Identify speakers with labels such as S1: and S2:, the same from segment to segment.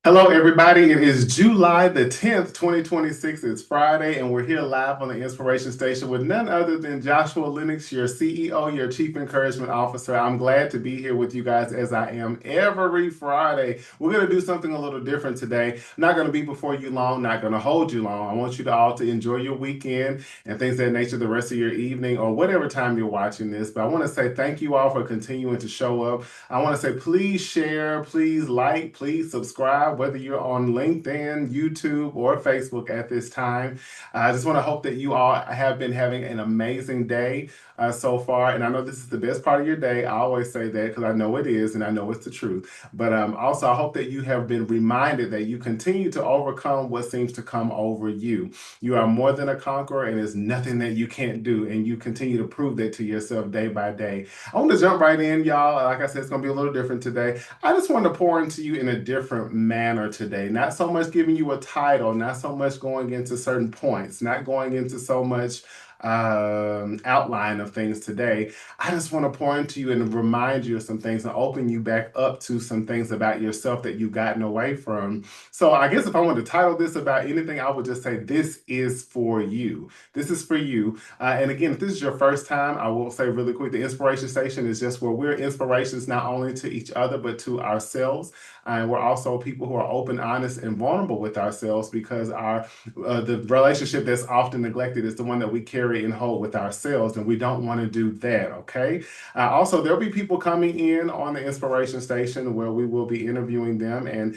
S1: Hello, everybody. It is July the 10th, 2026. It's Friday, and we're here live on the Inspiration Station with none other than Joshua Lennox, your CEO, your Chief Encouragement Officer. I'm glad to be here with you guys as I am every Friday. We're going to do something a little different today. Not going to be before you long, not going to hold you long. I want you to all to enjoy your weekend and things of that nature the rest of your evening or whatever time you're watching this. But I want to say thank you all for continuing to show up. I want to say please share, please like, please subscribe, whether you're on LinkedIn, YouTube, or Facebook at this time. I just want to hope that you all have been having an amazing day so far. And I know this is the best part of your day. I always say that because I know it is and I know it's the truth. But also, I hope that you have been reminded that you continue to overcome what seems to come over you. You are more than a conqueror, and there's nothing that you can't do. And you continue to prove that to yourself day by day. I want to jump right in, y'all. Like I said, it's going to be a little different today. I just want to pour into you in a different manner today. Not so much giving you a title, not so much going into certain points, not going into so much outline of things today. I just want to pour into you and remind you of some things and open you back up to some things about yourself that you've gotten away from. So I guess if I wanted to title this about anything, I would just say this is for you. This is for you. And again, if this is your first time, I will say really quick, the Inspiration Station is just where we're inspirations not only to each other, but to ourselves. And we're also people who are open, honest, and vulnerable with ourselves because the relationship that's often neglected is the one that we carry and hold with ourselves, and we don't want to do that, okay? Also, there'll be people coming in on the Inspiration Station where we will be interviewing them and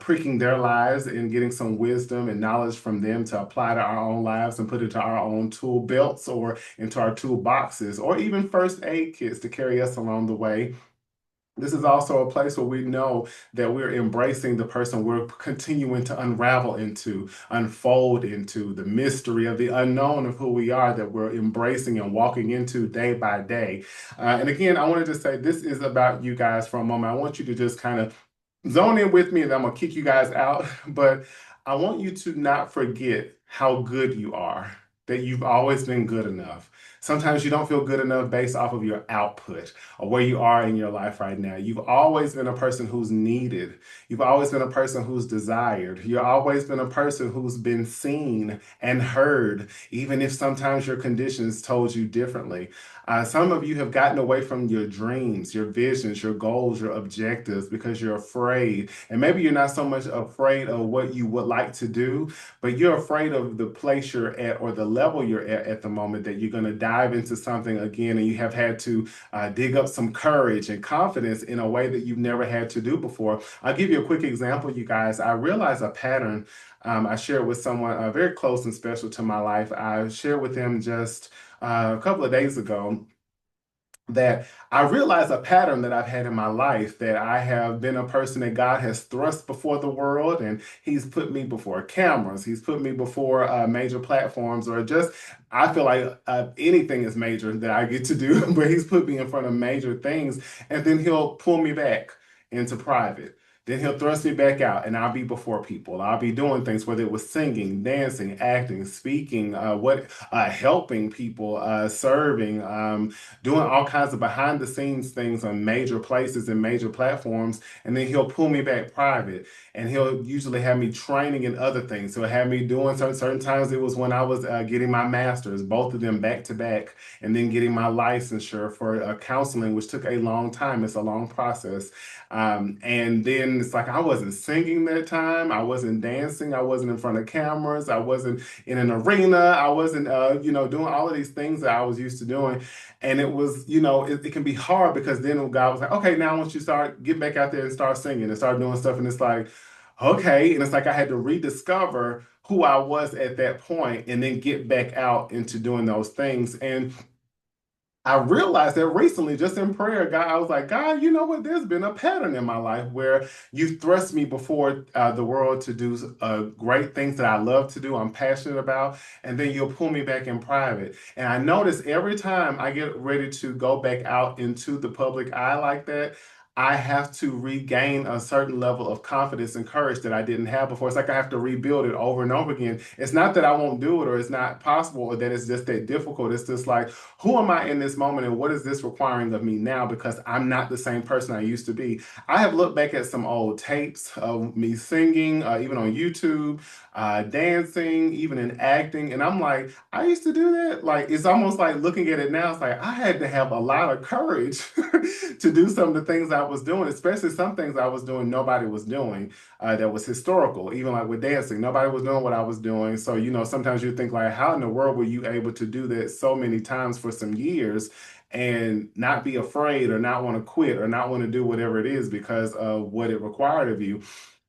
S1: pricking their lives and getting some wisdom and knowledge from them to apply to our own lives and put into our own tool belts or into our tool boxes or even first aid kits to carry us along the way. This is also a place where we know that we're embracing the person we're continuing to unravel into, unfold into, the mystery of the unknown of who we are that we're embracing and walking into day by day. And again, I wanted to say this is about you guys for a moment. I want you to just kind of zone in with me and I'm going to kick you guys out. But I want you to not forget how good you are, that you've always been good enough. Sometimes you don't feel good enough based off of your output or where you are in your life right now. You've always been a person who's needed. You've always been a person who's desired. You've always been a person who's been seen and heard, even if sometimes your conditions told you differently. Some of you have gotten away from your dreams, your visions, your goals, your objectives because you're afraid. And maybe you're not so much afraid of what you would like to do, but you're afraid of the place you're at or the level you're at the moment that you're going to dive into something again and you have had to dig up some courage and confidence in a way that you've never had to do before. I'll give you a quick example, you guys. I realized a pattern I shared with someone very close and special to my life. I shared with them just a couple of days ago that I realized a pattern that I've had in my life that I have been a person that God has thrust before the world, and He's put me before cameras. He's put me before major platforms, or just I feel like anything is major that I get to do, but He's put me in front of major things, and then He'll pull me back into private. Then he'll thrust me back out, and I'll be before people. I'll be doing things, whether it was singing, dancing, acting, speaking, helping people, serving, doing all kinds of behind the scenes things on major places and major platforms. And then he'll pull me back private and he'll usually have me training in other things. So he'll have me doing certain times it was when I was getting my master's, both of them back to back, and then getting my licensure for counseling, which took a long time. It's a long process. And then it's like I wasn't singing that time. I wasn't dancing. I wasn't in front of cameras. I wasn't in an arena. I wasn't, doing all of these things that I was used to doing. And it was, it can be hard because then God was like, okay, now I want you to start, get back out there and start singing and start doing stuff. And it's like, okay. And it's like I had to rediscover who I was at that point and then get back out into doing those things. And I realized that recently, just in prayer, God, I was like, God, you know what? There's been a pattern in my life where you thrust me before the world to do great things that I love to do, I'm passionate about, and then you'll pull me back in private. And I notice every time I get ready to go back out into the public eye like that, I have to regain a certain level of confidence and courage that I didn't have before. It's like I have to rebuild it over and over again. It's not that I won't do it or it's not possible or that it's just that difficult. It's just like, who am I in this moment and what is this requiring of me now? Because I'm not the same person I used to be. I have looked back at some old tapes of me singing, even on YouTube, dancing, even in acting, and I'm like, I used to do that. Like, it's almost like looking at it now, it's like I had to have a lot of courage to do some of the things I was doing, especially some things I was doing nobody was doing that was historical, even like with dancing. Nobody was doing what I was doing. So, sometimes you think like, how in the world were you able to do that so many times for some years and not be afraid or not want to quit or not want to do whatever it is because of what it required of you?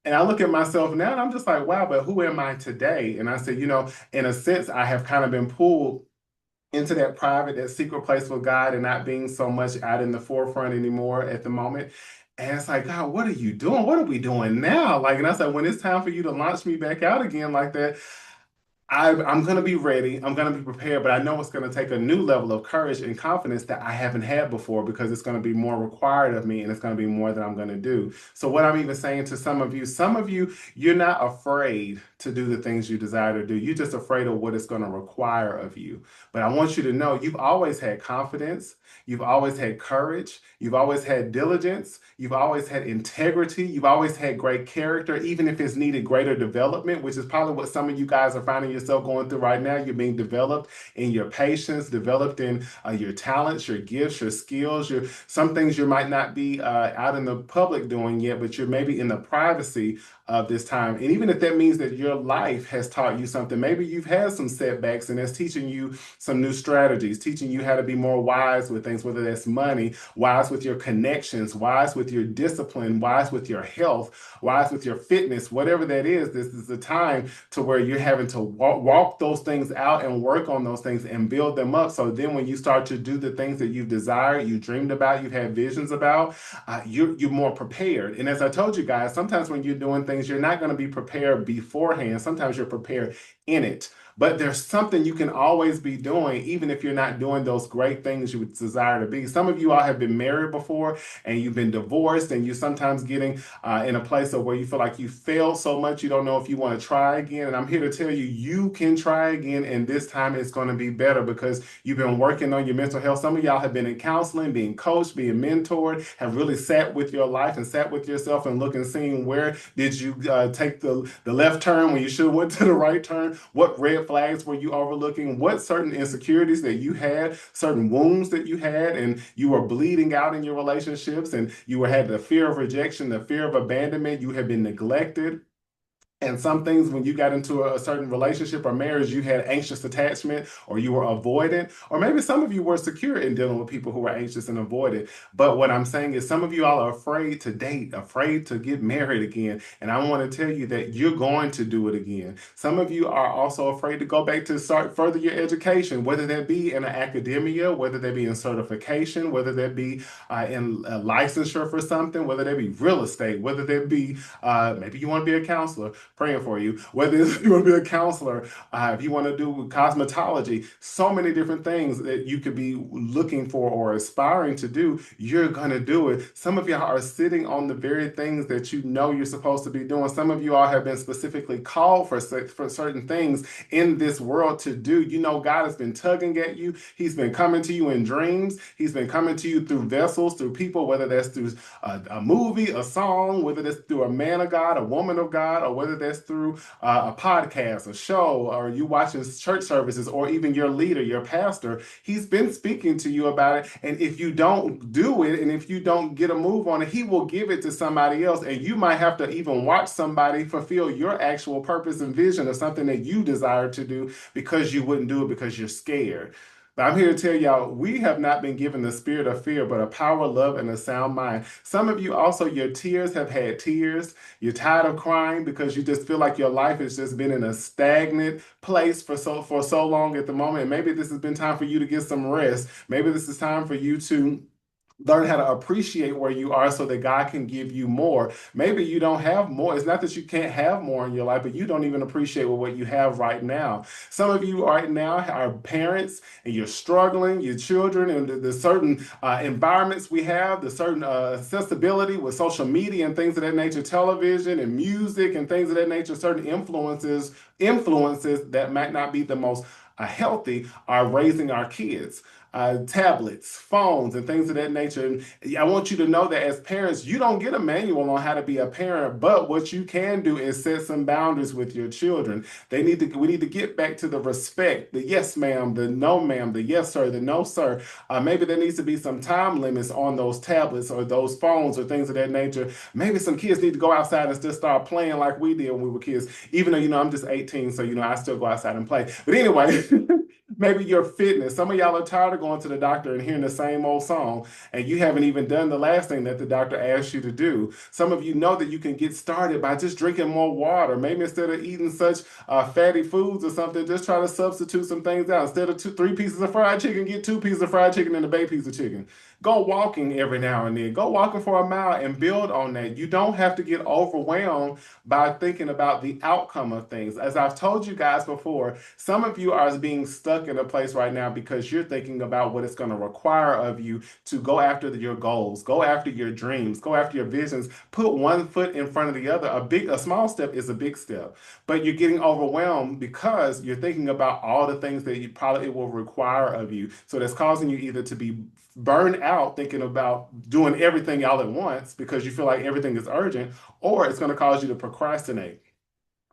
S1: And I look at myself now and I'm just like, wow, but who am I today? And I said, in a sense, I have kind of been pulled into that private, that secret place with God and not being so much out in the forefront anymore at the moment. And it's like, God, what are you doing? What are we doing now? Like, and I said, when it's time for you to launch me back out again like that, I'm going to be ready. I'm going to be prepared, but I know it's going to take a new level of courage and confidence that I haven't had before because it's going to be more required of me and it's going to be more that I'm going to do. So, what I'm even saying to some of you, you're not afraid to do the things you desire to do. You're just afraid of what it's going to require of you. But I want you to know you've always had confidence. You've always had courage. You've always had diligence. You've always had integrity. You've always had great character, even if it's needed greater development, which is probably what some of you guys are finding yourself going through right now. You're being developed in your patience, developed in your talents, your gifts, your skills. Some things you might not be out in the public doing yet, but you're maybe in the privacy of this time. And even if that means that your life has taught you something, maybe you've had some setbacks and that's teaching you some new strategies, teaching you how to be more wise with things, whether that's money, wise with your connections, wise with your discipline, wise with your health, wise with your fitness, whatever that is. This is the time to where you're having to walk those things out and work on those things and build them up. So then when you start to do the things that you've desired, you dreamed about, you've had visions about, you're more prepared. And as I told you guys, sometimes when you're doing things, you're not going to be prepared beforehand. Sometimes you're prepared in it. But there's something you can always be doing, even if you're not doing those great things you would desire to be. Some of you all have been married before and you've been divorced, and you're sometimes getting in a place of where you feel like you failed so much you don't know if you want to try again. And I'm here to tell you, you can try again, and this time it's going to be better because you've been working on your mental health. Some of y'all have been in counseling, being coached, being mentored, have really sat with your life and sat with yourself and look and seeing where did you take the left turn when you should have went to the right turn. What red flags were you overlooking? What certain insecurities that you had, certain wounds that you had, and you were bleeding out in your relationships, and you had the fear of rejection, the fear of abandonment, you have been neglected. And some things, when you got into a certain relationship or marriage, you had anxious attachment or you were avoidant, or maybe some of you were secure in dealing with people who were anxious and avoidant. But what I'm saying is, some of you all are afraid to date, afraid to get married again. And I want to tell you that you're going to do it again. Some of you are also afraid to go back to start further your education, whether that be in academia, whether that be in certification, whether that be in licensure for something, whether that be real estate, whether that be maybe you want to be a counselor, praying for you. Whether you want to be a counselor, if you want to do cosmetology, so many different things that you could be looking for or aspiring to do, you're going to do it. Some of y'all are sitting on the very things that you know you're supposed to be doing. Some of you all have been specifically called for certain things in this world to do. You know, God has been tugging at you. He's been coming to you in dreams. He's been coming to you through vessels, through people, whether that's through a movie, a song, whether that's through a man of God, a woman of God, or whether that's through a podcast, a show, or you watching church services, or even your leader, your pastor. He's been speaking to you about it. And if you don't do it, and if you don't get a move on it, he will give it to somebody else. And you might have to even watch somebody fulfill your actual purpose and vision of something that you desire to do because you wouldn't do it because you're scared. But I'm here to tell y'all, we have not been given the spirit of fear, but a power, love, and a sound mind. Some of you also, your tears have had tears. You're tired of crying because you just feel like your life has just been in a stagnant place for so long at the moment. And maybe this has been time for you to get some rest. Maybe this is time for you to Learn how to appreciate where you are so that God can give you more. Maybe you don't have more. It's not that you can't have more in your life, but you don't even appreciate what you have right now. Some of you right now are parents and you're struggling, your children, and the certain environments we have, the certain accessibility with social media and things of that nature, television and music and things of that nature, certain influences that might not be the most healthy are raising our kids, tablets, phones, and things of that nature. And I want you to know that as parents, you don't get a manual on how to be a parent, but what you can do is set some boundaries with your children. We need to get back to the respect, the yes ma'am, the no ma'am, the yes sir, the no sir. Maybe there needs to be some time limits on those tablets or those phones or things of that nature. Maybe some kids need to go outside and just start playing like we did when we were kids, even though, I'm just 18, so, I still go outside and play. But anyway, maybe your fitness. Some of y'all are tired of going to the doctor and hearing the same old song, and you haven't even done the last thing that the doctor asked you to do. Some of you know that you can get started by just drinking more water. Maybe instead of eating such fatty foods or something, just try to substitute some things out. Instead of three pieces of fried chicken, get two pieces of fried chicken and a baked piece of chicken. Go walking every now and then. Go walking for a mile and build on that. You don't have to get overwhelmed by thinking about the outcome of things. As I've told you guys before, some of you are being stuck in a place right now because you're thinking about what it's going to require of you to go after your goals, go after your dreams, go after your visions, put one foot in front of the other. A small step is a big step, but you're getting overwhelmed because you're thinking about all the things that it will require of you. So that's causing you either to be burned out thinking about doing everything all at once because you feel like everything is urgent, or it's going to cause you to procrastinate.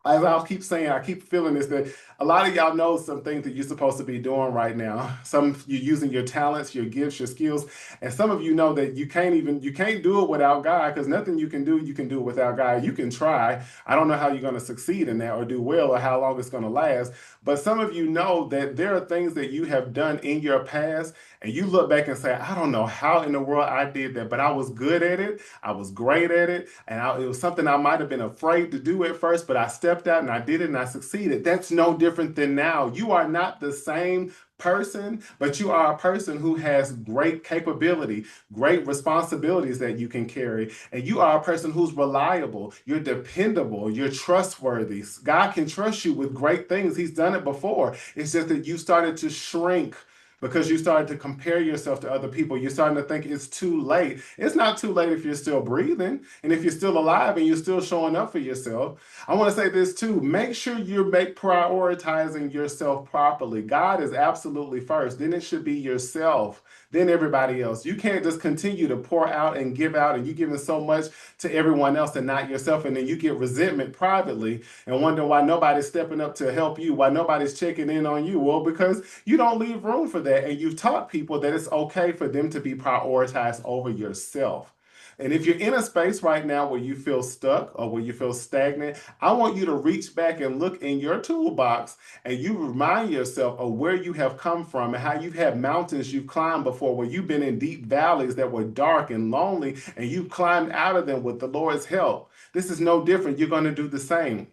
S1: As I'll keep saying, I keep feeling this that a lot of y'all know some things that you're supposed to be doing right now. Some you're using your talents, your gifts, your skills, and some of you know that you can't do it without God because nothing you can do without God. You can try. I don't know how you're going to succeed in that or do well or how long it's going to last. But some of you know that there are things that you have done in your past, and you look back and say, I don't know how in the world I did that, but I was good at it. I was great at it. And it was something I might have been afraid to do at first, but I stepped out and I did it and I succeeded. That's no different than now. You are not the same person, but you are a person who has great capability, great responsibilities that you can carry. And you are a person who's reliable, you're dependable, you're trustworthy. God can trust you with great things. He's done it before. It's just that you started to shrink because you started to compare yourself to other people. You're starting to think it's too late. It's not too late if you're still breathing and if you're still alive and you're still showing up for yourself. I want to say this too. Make sure you make prioritizing yourself properly. God is absolutely first. Then it should be yourself, then everybody else. You can't just continue to pour out and give out, and you giving so much to everyone else and not yourself, and then you get resentment privately and wonder why nobody's stepping up to help you, why nobody's checking in on you. Well, because you don't leave room for that, and you've taught people that it's okay for them to be prioritized over yourself. And if you're in a space right now where you feel stuck or where you feel stagnant, I want you to reach back and look in your toolbox and you remind yourself of where you have come from and how you've had mountains you've climbed before, where you've been in deep valleys that were dark and lonely, and you've climbed out of them with the Lord's help. This is no different. You're going to do the same.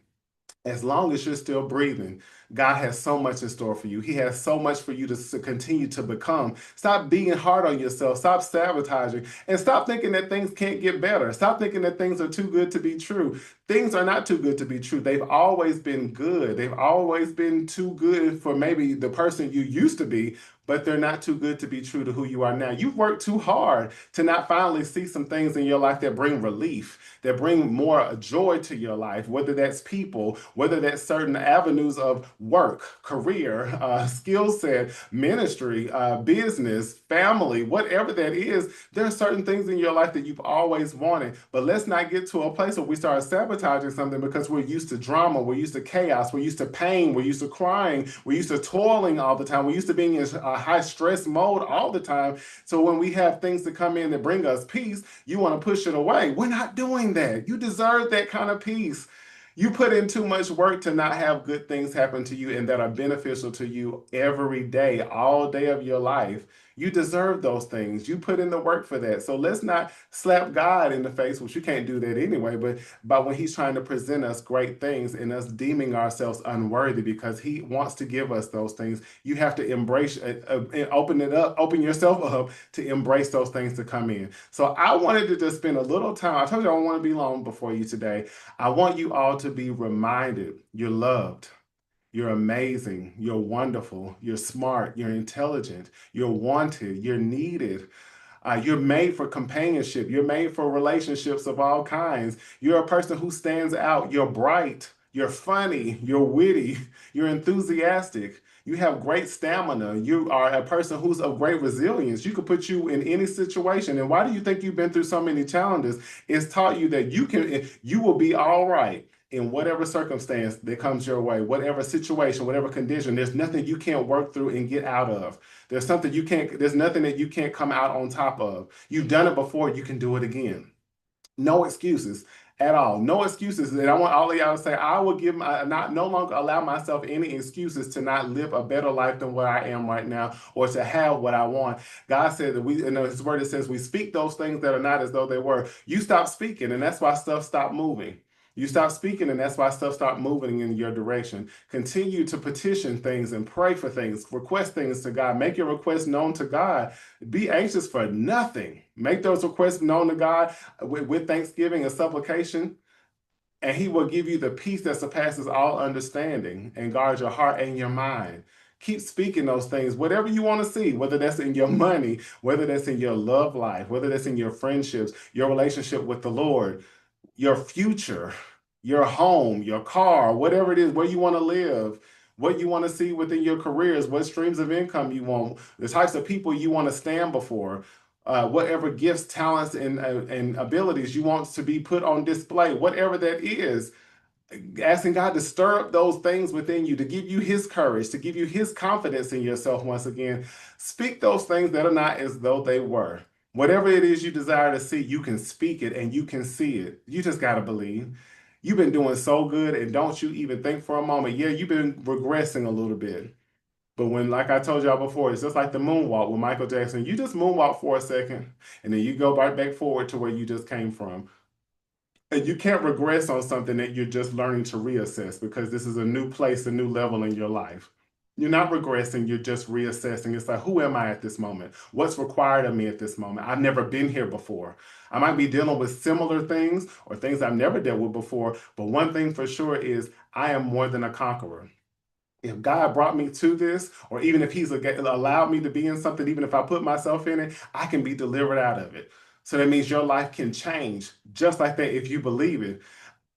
S1: As long as you're still breathing, God has so much in store for you. He has so much for you to continue to become. Stop being hard on yourself. Stop sabotaging. And stop thinking that things can't get better. Stop thinking that things are too good to be true. Things are not too good to be true. They've always been good. They've always been too good for maybe the person you used to be, but they're not too good to be true to who you are now. You've worked too hard to not finally see some things in your life that bring relief, that bring more joy to your life, whether that's people, whether that's certain avenues of work, career, skill set, ministry, business, family, whatever that is. There are certain things in your life that you've always wanted, but let's not get to a place where we start sabotaging something because we're used to drama, we're used to chaos, we're used to pain, we're used to crying, we're used to toiling all the time, we're used to being in a high stress mode all the time. So when we have things to come in that bring us peace, you want to push it away. We're not doing that. You deserve that kind of peace. You put in too much work to not have good things happen to you and that are beneficial to you every day, all day of your life. You deserve those things. You put in the work for that. So let's not slap God in the face, which you can't do that anyway, but when he's trying to present us great things and us deeming ourselves unworthy because he wants to give us those things, you have to embrace and open it up, open yourself up to embrace those things to come in. So I wanted to just spend a little time. I told you I don't want to be long before you today. I want you all to be reminded you're loved. You're amazing. You're wonderful. You're smart. You're intelligent. You're wanted. You're needed. You're made for companionship. You're made for relationships of all kinds. You're a person who stands out. You're bright. You're funny. You're witty. You're enthusiastic. You have great stamina. You are a person who's of great resilience. You could put you in any situation. And why do you think you've been through so many challenges? It's taught you that you will be all right in whatever circumstance that comes your way, whatever situation, whatever condition. There's nothing you can't work through and get out of. There's nothing that you can't come out on top of. You've done it before, you can do it again. No excuses at all. No excuses. And I want all of y'all to say, I will not no longer allow myself any excuses to not live a better life than what I am right now or to have what I want. God said that in his word, it says we speak those things that are not as though they were. You stop speaking, and that's why stuff stopped moving. You stop speaking, and that's why stuff start moving in your direction. Continue to petition things and pray for things, request things to God, make your requests known to God. Be anxious for nothing. Make those requests known to God with thanksgiving and supplication, and he will give you the peace that surpasses all understanding and guard your heart and your mind. Keep speaking those things, whatever you want to see, whether that's in your money, whether that's in your love life, whether that's in your friendships, your relationship with the Lord, your future, your home, your car, whatever it is, where you want to live, what you want to see within your careers, what streams of income you want, the types of people you want to stand before, whatever gifts, talents, and abilities you want to be put on display, whatever that is, asking God to stir up those things within you, to give you his courage, to give you his confidence in yourself once again. Speak those things that are not as though they were. Whatever it is you desire to see, you can speak it and you can see it. You just got to believe. You've been doing so good, and don't you even think for a moment, yeah, you've been regressing a little bit. But when, like I told y'all before, it's just like the moonwalk with Michael Jackson. You just moonwalk for a second, and then you go right back forward to where you just came from. And you can't regress on something that you're just learning to reassess because this is a new place, a new level in your life. You're not regressing, you're just reassessing. It's like, who am I at this moment? What's required of me at this moment? I've never been here before. I might be dealing with similar things or things I've never dealt with before, but one thing for sure is I am more than a conqueror. If God brought me to this, or even if He's allowed me to be in something, even if I put myself in it, I can be delivered out of it. So that means your life can change just like that if you believe it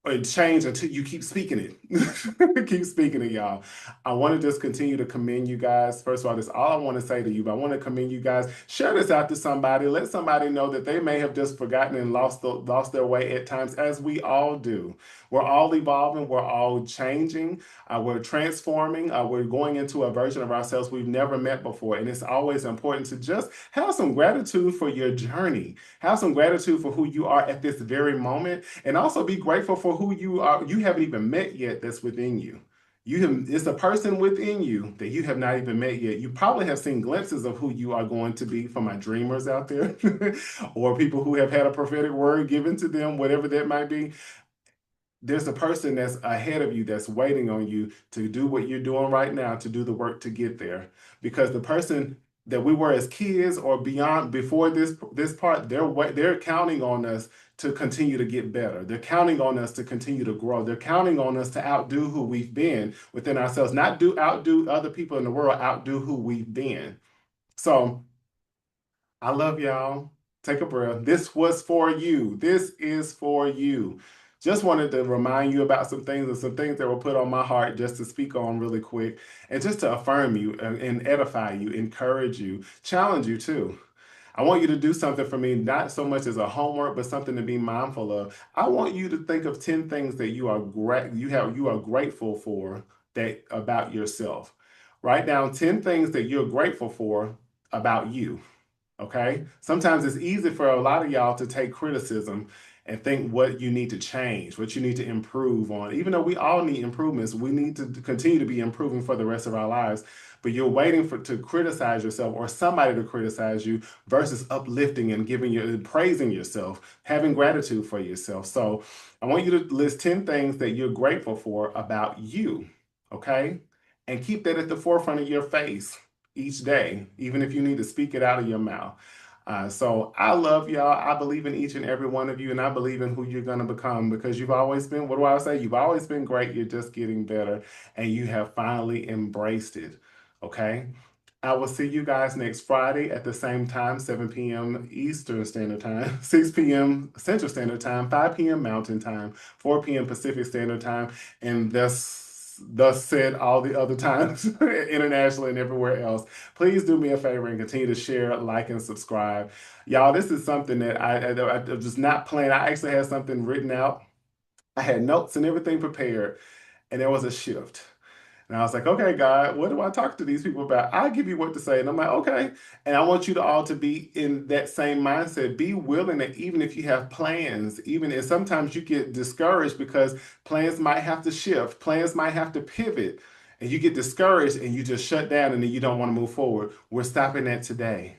S1: or change until you keep speaking it. Keep speaking it, y'all. I want to just continue to commend you guys. First of all, that's all I want to say to you, but I want to commend you guys. Share this out to somebody. Let somebody know that they may have just forgotten and lost their way at times, as we all do. We're all evolving. We're all changing. We're transforming. We're going into a version of ourselves we've never met before. And it's always important to just have some gratitude for your journey. Have some gratitude for who you are at this very moment. And also be grateful for who you are, you haven't even met yet, that's within you. It's a person within you that you have not even met yet. You probably have seen glimpses of who you are going to be for my dreamers out there, or people who have had a prophetic word given to them, whatever that might be. There's a person that's ahead of you that's waiting on you to do what you're doing right now, to do the work to get there. Because the person that we were as kids or beyond before this part, they're counting on us to continue to get better. They're counting on us to continue to grow. They're counting on us to outdo who we've been within ourselves, not outdo other people in the world, outdo who we've been. So I love y'all. Take a breath. This was for you. This is for you. Just wanted to remind you about some things and some things that were put on my heart just to speak on really quick and just to affirm you and edify you, encourage you, challenge you too. I want you to do something for me, not so much as a homework, but something to be mindful of. I want you to think of 10 things that you are grateful for that about yourself. Write down 10 things that you're grateful for about you. Okay. Sometimes it's easy for a lot of y'all to take criticism and think what you need to change, what you need to improve on. Even though we all need improvements, we need to continue to be improving for the rest of our lives. But you're waiting for to criticize yourself or somebody to criticize you versus uplifting and giving you praising yourself, having gratitude for yourself. So I want you to list 10 things that you're grateful for about you, okay? And keep that at the forefront of your face each day, even if you need to speak it out of your mouth. So I love y'all. I believe in each and every one of you, and I believe in who you're going to become because you've always been, what do I say? You've always been great. You're just getting better, and you have finally embraced it. Okay? I will see you guys next Friday at the same time, 7 p.m. Eastern Standard Time, 6 p.m. Central Standard Time, 5 p.m. Mountain Time, 4 p.m. Pacific Standard Time, and thus said all the other times internationally and everywhere else. Please do me a favor and continue to share, like, and subscribe. Y'all, this is something that I'm just not playing. I actually had something written out. I had notes and everything prepared, and there was a shift. And I was like, okay, God, what do I talk to these people about? I'll give you what to say. And I'm like, okay. And I want you to all to be in that same mindset. Be willing that even if you have plans, even if sometimes you get discouraged because plans might have to shift, plans might have to pivot, and you get discouraged and you just shut down and then you don't want to move forward. We're stopping that today.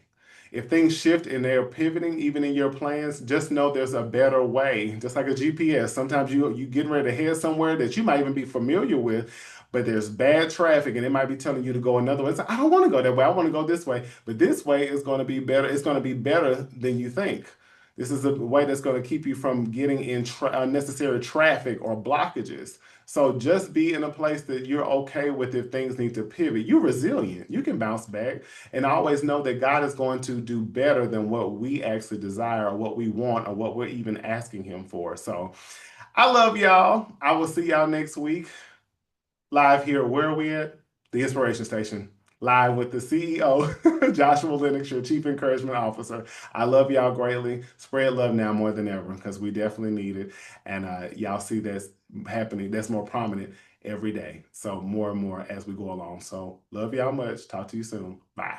S1: If things shift and they're pivoting, even in your plans, just know there's a better way. Just like a GPS, sometimes you getting ready to head somewhere that you might even be familiar with, but there's bad traffic and it might be telling you to go another way. It's like, I don't want to go that way. I want to go this way. But this way is going to be better. It's going to be better than you think. This is a way that's going to keep you from getting in unnecessary traffic or blockages. So just be in a place that you're okay with if things need to pivot. You're resilient. You can bounce back and always know that God is going to do better than what we actually desire or what we want or what we're even asking Him for. So I love y'all. I will see y'all next week live here. Where are we at? The Inspiration Station. Live with the CEO, Joshua Lennox, your Chief Encouragement Officer. I love y'all greatly. Spread love now more than ever because we definitely need it. And y'all see that's happening, that's more prominent every day. So more and more as we go along. So love y'all much. Talk to you soon. Bye.